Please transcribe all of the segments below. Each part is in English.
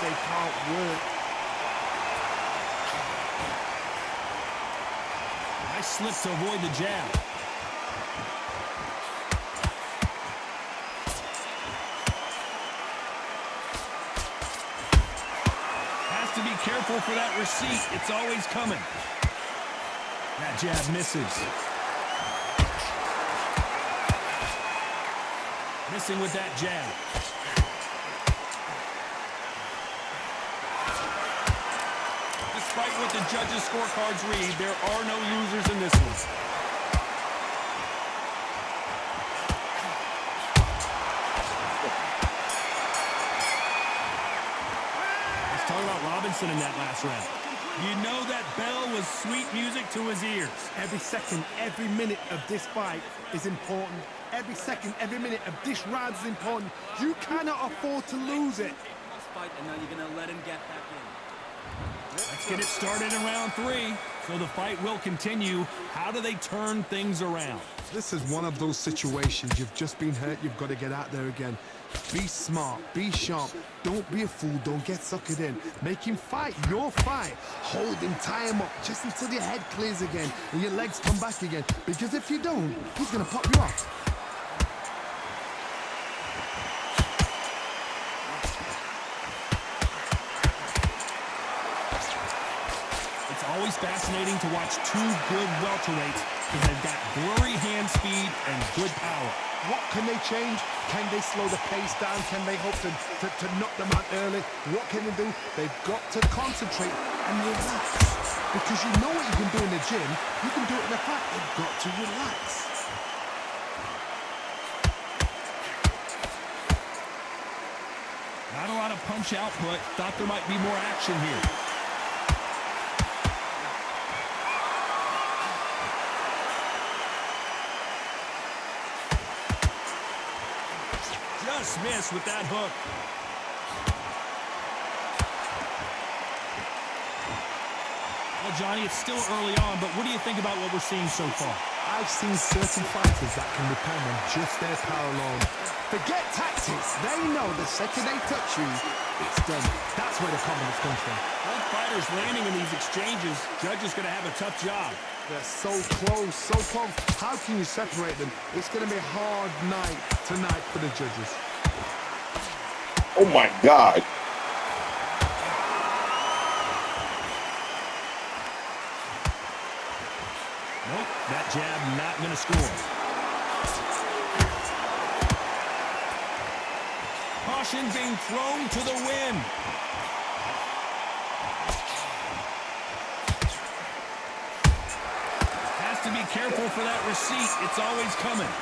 they can't work. Nice slip to avoid the jab. Has to be careful for that receipt. It's always coming. That jab misses. Missing with that jab. Despite what the judges' scorecards read, there are no losers in this one. Let's talk about Robinson in that last round. You know that bell was sweet music to his ears. Every second, every minute of this fight is important. Every second, every minute of this round is important. You cannot afford to lose it. Fight, and now you're going to let him get back in. Let's get it started in round 3. So the fight will continue. How do they turn things around? This is one of those situations. You've just been hurt. You've got to get out there again. Be smart. Be sharp. Don't be a fool. Don't get suckered in. Make him fight your fight. Hold him, tie him up just until your head clears again and your legs come back again. Because if you don't, he's going to pop you off. It's always fascinating to watch two good welterweights because they've got blurry hand speed and good power. What can they change? Can they slow the pace down? Can they hope to knock them out early? What can they do? They've got to concentrate and relax. Because you know what you can do in the gym, you can do it in the fight. You've got to relax. Not a lot of punch output. Thought there might be more action here. Just missed with that hook. Well, Johnny, it's still early on, but what do you think about what we're seeing so far? I've seen certain fighters that can depend on just their power alone. Forget tactics. They know the second they touch you, it's done. That's where the confidence comes from. Both fighters landing in these exchanges. Judge is going to have a tough job. They're so close, so close. How can you separate them? It's going to be a hard night tonight for the judges. Oh my God. Nope, that jab not going to score. Caution being thrown to the wind. Has to be careful for that receipt. It's always coming.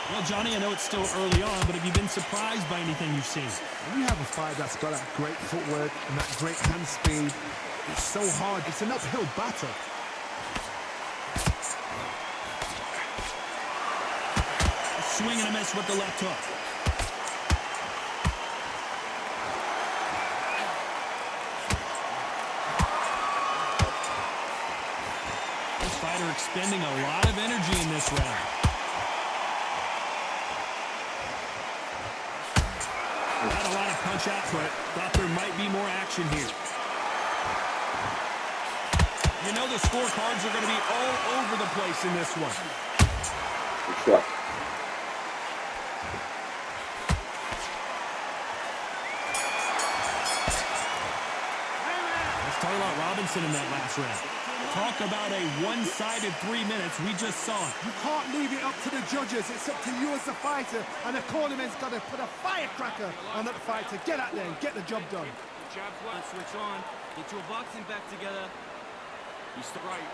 Well, Johnny, I know it's still early on, but have you been surprised by anything you've seen? When you have a fight that's got that great footwork and that great hand speed, it's so hard. It's an uphill battle. A swing and a miss with the left hook. This fighter expending a lot of energy in this round. Not a lot of punch output. Thought there might be more action here. You know the scorecards are going to be all over the place in this one. Sure. Let's talk about Robinson in that last round. Talk about a one-sided 3 minutes. We just saw it. You can't leave it up to the judges. It's up to you as a fighter. And the cornerman's got to put a firecracker on that fighter. Get out there and get the job done. Jab one, switch on. Get your boxing back together. He's straight.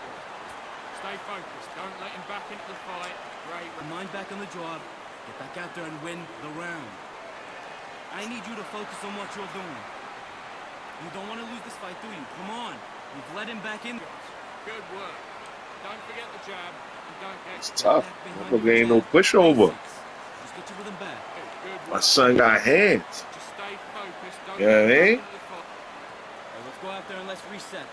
Stay focused. Don't let him back into the fight. Great. Mind back on the job. Get back out there and win the round. I need you to focus on what you're doing. You don't want to lose this fight, do you? Come on. You've let him back in. Good work. Don't forget the jab. And don't get It's tough. Motherfucker ain't no pushover. Just get your rhythm back. good My work. son got hands. Just stay focused. Don't You know what I get mean? back into the fight. Let's go out there and let's reset.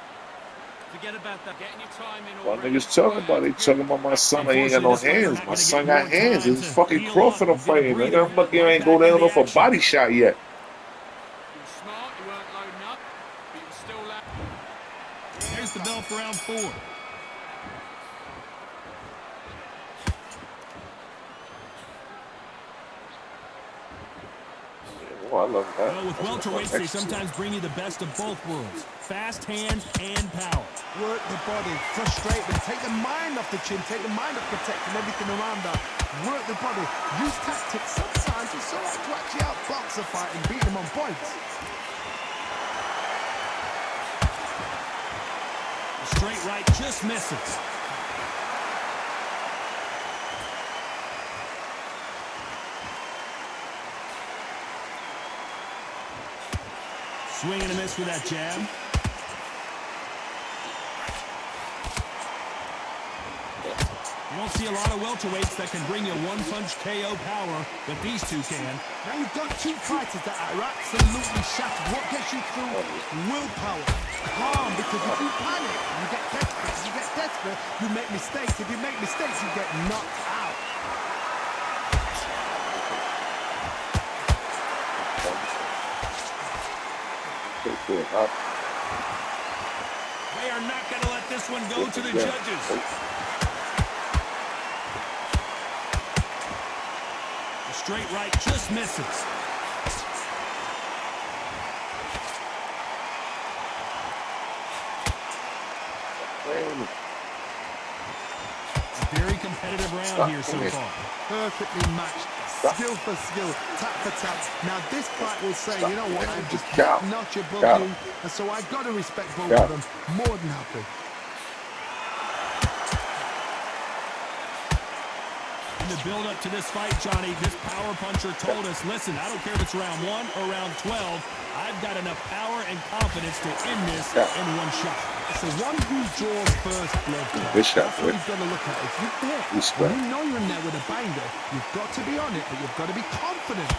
Forget about that. Getting your time in My already. niggas talking about they talking about my son. I ain't got no hands. My son got hands. This is fucking Crawford I'm fighting. Nigga, I'm lucky I ain't go down off a body shot yet. You were smart, you weren't loading up, but you were still loud. Here's the bell for round 4. Oh, I love that. Well, with welterweights, they sometimes bring you the best of both worlds. Fast hands and power. Work the body, frustrate them, take the mind off the chin, take the mind off protecting everything around that. Work the body, use tactics. Sometimes it's alright to actually outbox a fight and beat them on points. A straight right just misses. Swing and a miss with that jab. You don't see a lot of welterweights that can bring you one-punch KO power, but these two can. Now you've got two fighters that are absolutely shattered. What gets you through? Willpower. Calm, because if you panic, you get desperate. If you get desperate, you make mistakes. If you make mistakes, you get knocked out. They are not going to let this one go to the judges. A straight right just misses. A very competitive round here so far. Perfectly matched. Skill for skill, tap for tap. Now this fight will say, you know what, I'm just notch above you, and so I've got to respect both of them. More than happy. In the build-up to this fight, Johnny, this power puncher told us, listen, I don't care if it's round 1 or round 12, I've got enough power and confidence to end this in one shot. So one who draws first blood. Good shot, That's what you've got to look at. If you hit, when you know you're in there with a banger, you've got to be on it, but you've got to be confident.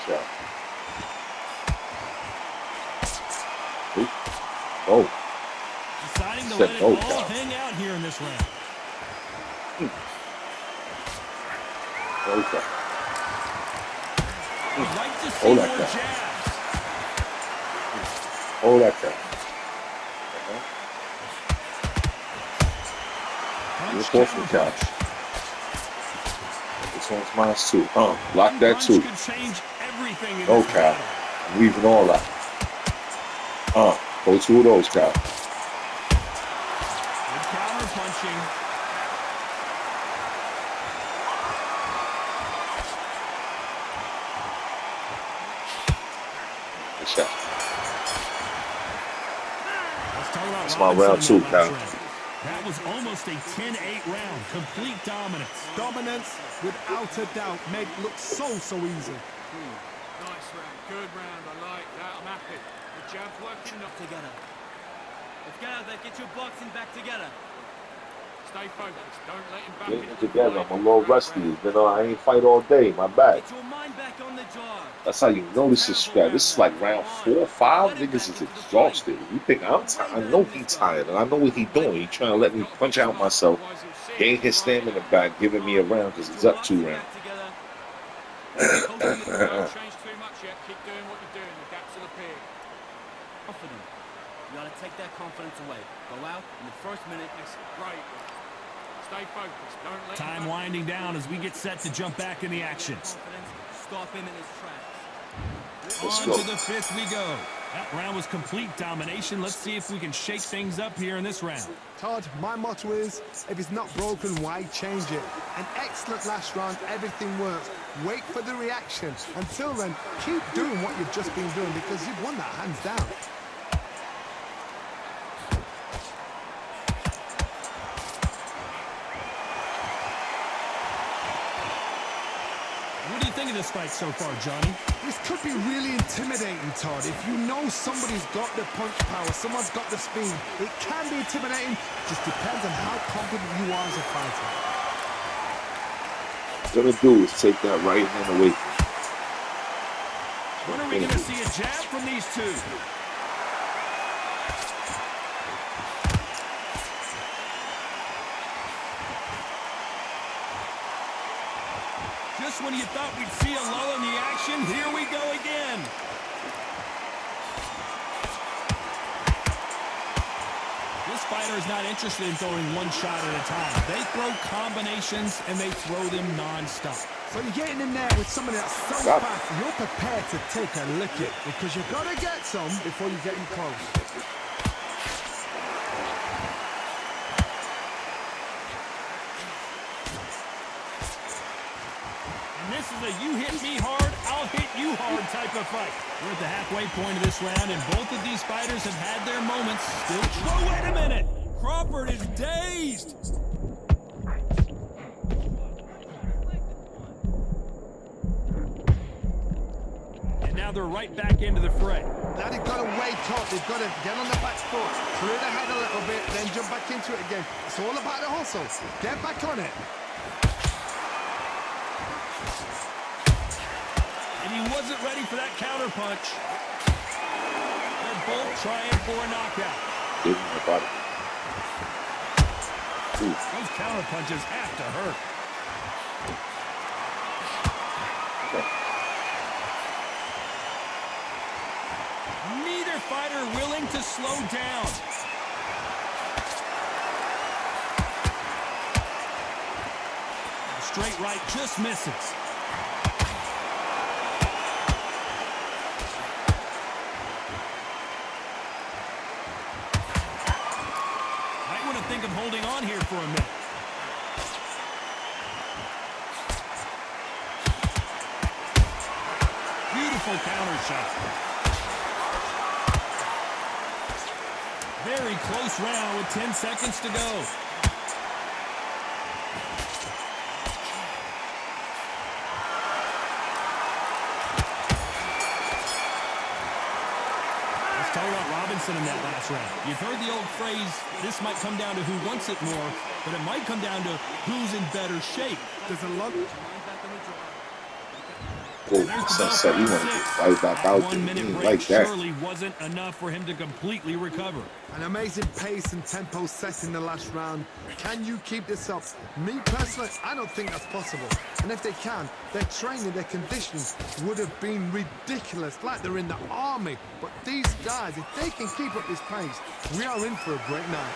Shot. Oh. Deciding to let it all hang out here in this round. Okay. I'd like to see more jabs. Hold that down. You're supposed to catch. This one's mine too. Lock that too. Could change everything in No this cap. battle. I'm leaving all that. Go two of those, cap. Good counter punching. Good shot. That's my round 2, Cal. That was almost a 10-8 round. Complete dominance. Dominance, without a doubt, made it look so easy. Nice round, good round, I like that, I'm happy. The jab's working, not Together. Let's get out there, get your boxing back together. stay focused, don't let him back Getting into it the together. fight. I'm a little rusty. You know, I ain't fight all day. My bad. Get your mind back on the job. That's how you know this is scrap. This is like round 4 or 5. Niggas is exhausted. You think I'm tired? I know he tired, and I know what he doing. He trying to let me punch out myself. Gain his stamina back, giving me a round because it's up 2 rounds. Change too much yet, keep doing what you're doing, the gaps will appear. Confident. You gotta take that confidence away. Go out in the first minute. Great. Stay focused, don't let him Time back. winding down as we get set to jump back in the action. Confidence. Stop him in his tracks. Let's On go. to the 5th we go. That round was complete domination. Let's see if we can shake things up here in this round. Todd, my motto is, if it's not broken, why change it? An excellent last round, everything works. Wait for the reaction. Until then, keep doing what you've just been doing because you've won that hands down. What do you think of this fight so far, Johnny? This could be really intimidating, Todd. If you know somebody's got the punch power, someone's got the speed, it can be intimidating. Just depends on how confident you are as a fighter. What I'm gonna do is take that right hand away from When are we going to see a jab from these two? Just when you thought we'd see a lull in the action, here we go again. This fighter is not interested in throwing one shot at a time. They throw combinations, and they throw them non-stop. So you're getting in there with somebody that's so fast, you're prepared to take a lick because you've got to get some before you get in close. And this is a you hit me hard, I'll hit you hard type of fight. We're at the halfway point of this round, and both of these fighters have had their moments. Still, oh, wait a minute! Crawford is dazed! And now they're right back into the fray. Now they've got to wake up, they've got to get on the back foot, clear the head a little bit, then jump back into it again. It's all about the hustle. Get back on it. And he wasn't ready for that counter punch. They're both trying for a knockout. Give him the body. Ooh. Those counter punches have to hurt. Neither fighter willing to slow down. The straight right just misses. Might want to think of holding on here for a minute. Beautiful counter shot. Very close round with 10 seconds to go. Let's talk about Robinson in that last round. You've heard the old phrase, this might come down to who wants it more, but it might come down to who's in better shape. There's a lot. Sunset, he wanted to get right back out there. 1 minute He break like that. surely wasn't enough for him to completely recover. An amazing pace and tempo set in the last round. Can you keep this up? Me personally, I don't think that's possible. And if they can, their training, their conditioning would have been ridiculous, like they're in the army. But these guys, if they can keep up this pace, we are in for a great night.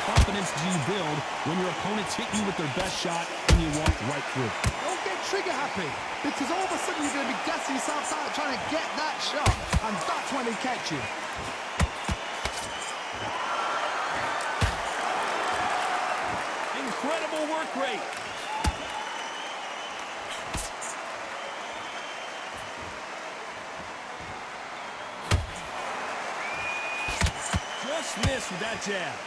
Confidence do you build when your opponents hit you with their best shot and you walk right through? Don't get trigger happy, because all of a sudden you're going to be gassing yourself out trying to get that shot, and that's when they catch you. Incredible work rate. Just missed with that jab.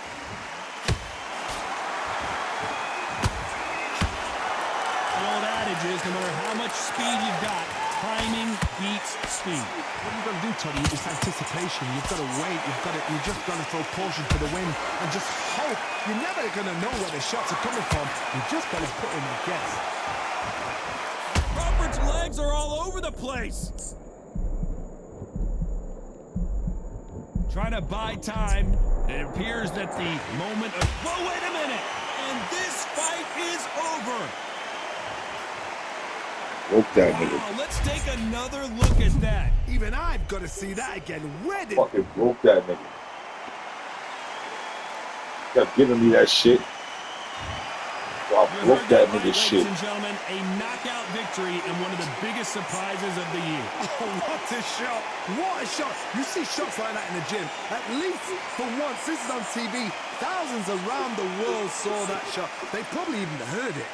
Is no matter how much speed you've got, timing beats speed. What you've got to do, Toddy, is anticipation. You've got to wait. You just got to throw caution to the wind and just hope. You're never going to know where the shots are coming from. You just got to put in a guess. Crawford's legs are all over the place. Trying to buy time. It appears that the moment of... Whoa, wait a minute! And this fight is over. Rope that Wow, nigga. let's take another look at that. Even I've got to see that again. Where did... Fucking rope that nigga. Kept giving me that shit. So I You broke heard that right, nigga ladies shit. and gentlemen, a knockout victory and one of the biggest surprises of the year. Oh, what a shot. What a shot. You see shots like that in the gym. At least for once, this is on TV. Thousands around the world saw that shot. They probably even heard it.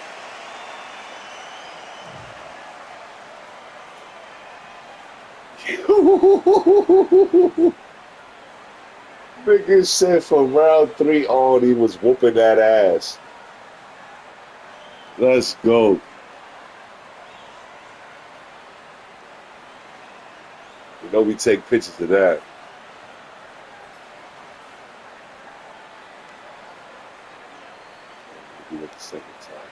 Nigga said for round 3 on, he was whooping that ass. Let's go. You know we take pictures of that. Do it the second time.